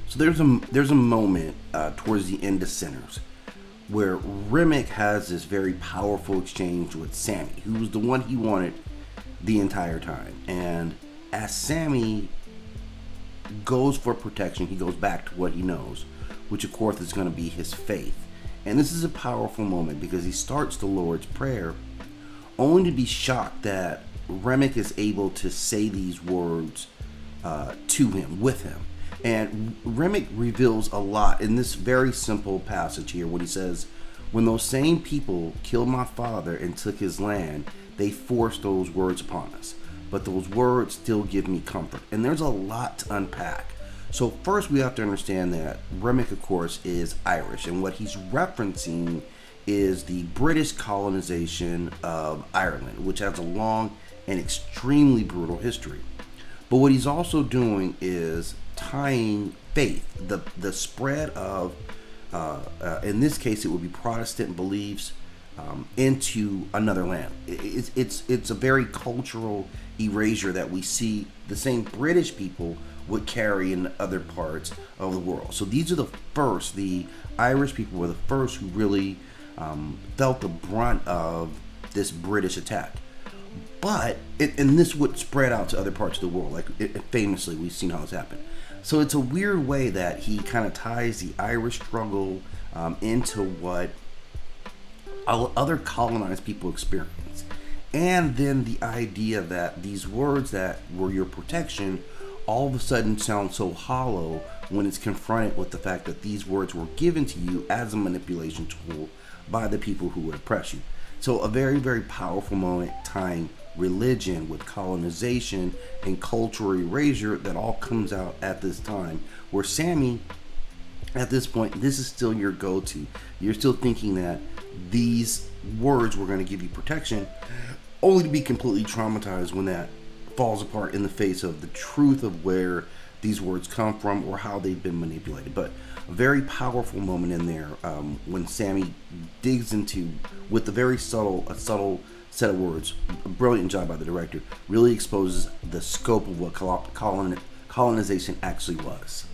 So there's a moment towards the end of Sinners where Remmick has this very powerful exchange with Sammie, who was the one he wanted the entire time. And as Sammie goes for protection, he goes back to what he knows, which of course is going to be his faith. And this is a powerful moment because he starts the Lord's Prayer only to be shocked that Remmick is able to say these words to him, with him. And Remmick reveals a lot in this very simple passage here when he says, when those same people killed my father and took his land, they forced those words upon us. But those words still give me comfort. And there's a lot to unpack. So first we have to understand that Remmick, of course, is Irish. And what he's referencing is the British colonization of Ireland, which has a long and extremely brutal history. But what he's also doing is tying faith, the spread of, in this case, it would be Protestant beliefs into another land. It's a very cultural erasure that we see the same British people would carry in other parts of the world. So these are the Irish people were the first who really felt the brunt of this British attack. But, and this would spread out to other parts of the world. Like, famously, we've seen how this happened. So it's a weird way that he kind of ties the Irish struggle into what other colonized people experience. And then the idea that these words that were your protection all of a sudden sound so hollow when it's confronted with the fact that these words were given to you as a manipulation tool by the people who would oppress you. So a very, very powerful moment tying religion with colonization and cultural erasure that all comes out at this time, where Sammie, at this point, this is still your go-to. You're still thinking that these words were going to give you protection, only to be completely traumatized when that falls apart in the face of the truth of where these words come from or how they've been manipulated. But a very powerful moment in there when Sammie digs into, with a subtle set of words, a brilliant job by the director, really exposes the scope of what colonization actually was.